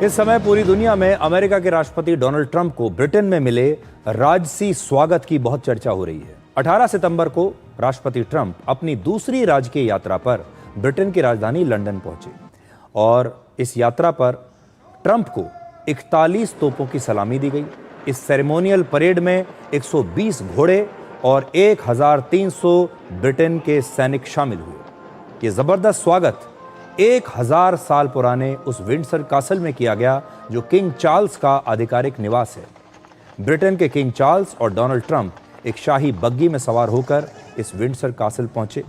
इस समय पूरी दुनिया में अमेरिका के राष्ट्रपति डोनाल्ड ट्रंप को ब्रिटेन में मिले राजसी स्वागत की बहुत चर्चा हो रही है। 18 सितंबर को राष्ट्रपति ट्रंप अपनी दूसरी राजकीय यात्रा पर ब्रिटेन की राजधानी लंदन पहुंचे और इस यात्रा पर ट्रंप को 41 तोपों की सलामी दी गई। इस सेरेमोनियल परेड में 120 घोड़े और 1300 ब्रिटेन के सैनिक शामिल हुए। ये जबरदस्त स्वागत 1000 साल पुराने उस विंडसर कासल में किया गया जो किंग चार्ल्स का आधिकारिक निवास है। ब्रिटेन के किंग चार्ल्स और डोनाल्ड ट्रंप एक शाही बग्गी में सवार होकर इस विंडसर कासल पहुंचे।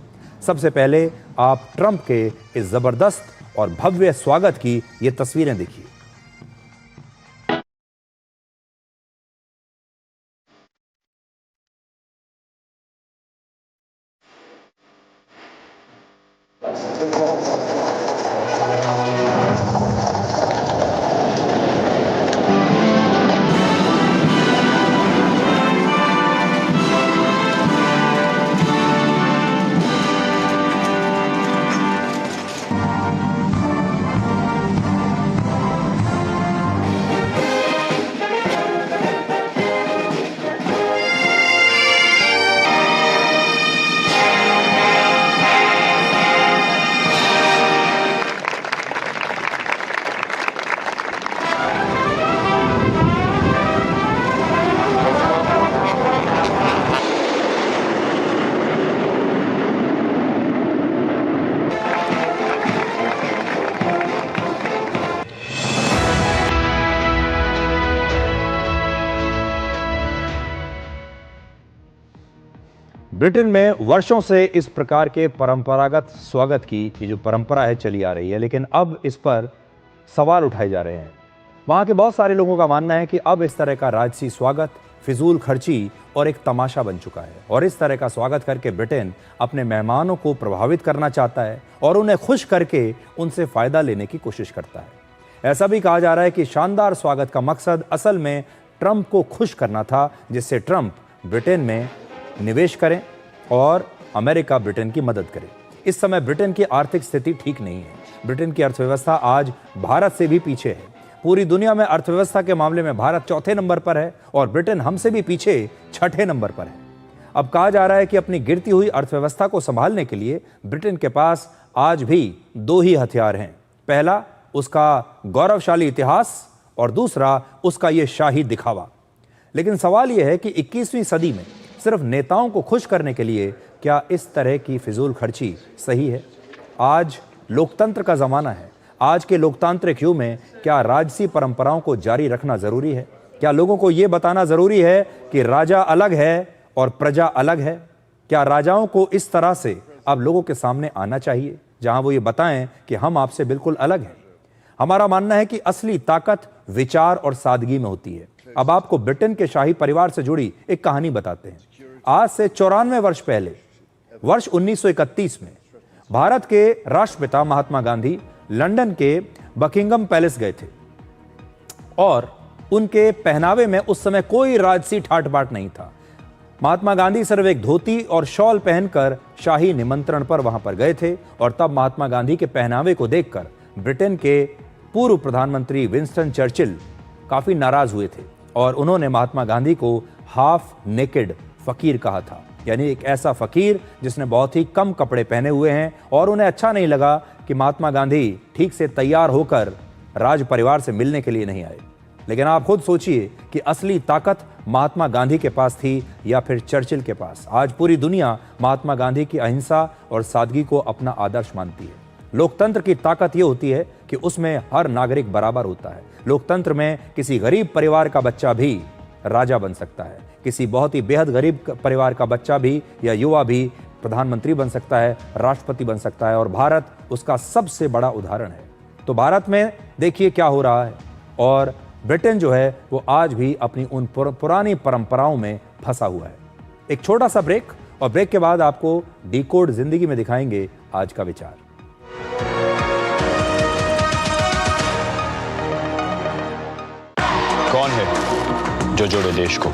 सबसे पहले आप ट्रंप के इस जबरदस्त और भव्य स्वागत की ये तस्वीरें देखिए। ब्रिटेन में वर्षों से इस प्रकार के परंपरागत स्वागत की ये जो परंपरा है चली आ रही है, लेकिन अब इस पर सवाल उठाए जा रहे हैं। वहाँ के बहुत सारे लोगों का मानना है कि अब इस तरह का राजसी स्वागत फिजूल खर्ची और एक तमाशा बन चुका है और इस तरह का स्वागत करके ब्रिटेन अपने मेहमानों को प्रभावित करना चाहता है और उन्हें खुश करके उनसे फ़ायदा लेने की कोशिश करता है। ऐसा भी कहा जा रहा है कि शानदार स्वागत का मकसद असल में ट्रंप को खुश करना था, जिससे ट्रंप ब्रिटेन में निवेश करें और अमेरिका ब्रिटेन की मदद करे। इस समय ब्रिटेन की आर्थिक स्थिति ठीक नहीं है। ब्रिटेन की अर्थव्यवस्था आज भारत से भी पीछे है। पूरी दुनिया में अर्थव्यवस्था के मामले में भारत चौथे नंबर पर है और ब्रिटेन हमसे भी पीछे छठे नंबर पर है। अब कहा जा रहा है कि अपनी गिरती हुई अर्थव्यवस्था को संभालने के लिए ब्रिटेन के पास आज भी दो ही हथियार हैं। पहला उसका गौरवशाली इतिहास और दूसरा उसका ये शाही दिखावा। लेकिन सवाल यह है कि 21वीं सदी में सिर्फ नेताओं को खुश करने के लिए क्या इस तरह की फिजूल खर्ची सही है? आज लोकतंत्र का ज़माना है। आज के लोकतांत्रिक युग में क्या राजसी परंपराओं को जारी रखना ज़रूरी है? क्या लोगों को ये बताना ज़रूरी है कि राजा अलग है और प्रजा अलग है? क्या राजाओं को इस तरह से अब लोगों के सामने आना चाहिए जहां वो ये बताएं कि हम आपसे बिल्कुल अलग हैं? हमारा मानना है कि असली ताकत विचार और सादगी में होती है। अब आपको ब्रिटेन के शाही परिवार से जुड़ी एक कहानी बताते हैं। आज से 94 वर्ष पहले वर्ष 1931 में भारत के राष्ट्रपिता महात्मा गांधी लंदन के बकिंगम पैलेस गए थे और उनके पहनावे में उस समय कोई राजसी ठाट बाट नहीं था। महात्मा गांधी सिर्फ एक धोती और शॉल पहनकर शाही निमंत्रण पर वहां पर गए थे और तब महात्मा गांधी के पहनावे को देखकर ब्रिटेन के पूर्व प्रधानमंत्री विंस्टन चर्चिल काफी नाराज हुए थे और उन्होंने महात्मा गांधी को हाफ नेकेड फकीर कहा था, यानी एक ऐसा फकीर जिसने बहुत ही कम कपड़े पहने हुए हैं। और उन्हें अच्छा नहीं लगा कि महात्मा गांधी ठीक से तैयार होकर राज परिवार से मिलने के लिए नहीं आए। लेकिन आप खुद सोचिए कि असली ताकत महात्मा गांधी के पास थी या फिर चर्चिल के पास। आज पूरी दुनिया महात्मा गांधी की अहिंसा और सादगी को अपना आदर्श मानती है। लोकतंत्र की ताकत यह होती है कि उसमें हर नागरिक बराबर होता है। लोकतंत्र में किसी गरीब परिवार का बच्चा भी राजा बन सकता है, किसी बहुत ही बेहद गरीब परिवार का बच्चा भी या युवा भी प्रधानमंत्री बन सकता है, राष्ट्रपति बन सकता है और भारत उसका सबसे बड़ा उदाहरण है। तो भारत में देखिए क्या हो रहा है और ब्रिटेन जो है वो आज भी अपनी उन पुरानी परंपराओं में फंसा हुआ है। एक छोटा सा ब्रेक और ब्रेक के बाद आपको डिकोड जिंदगी में दिखाएंगे आज का विचार। कौन है जो जोड़े देश को?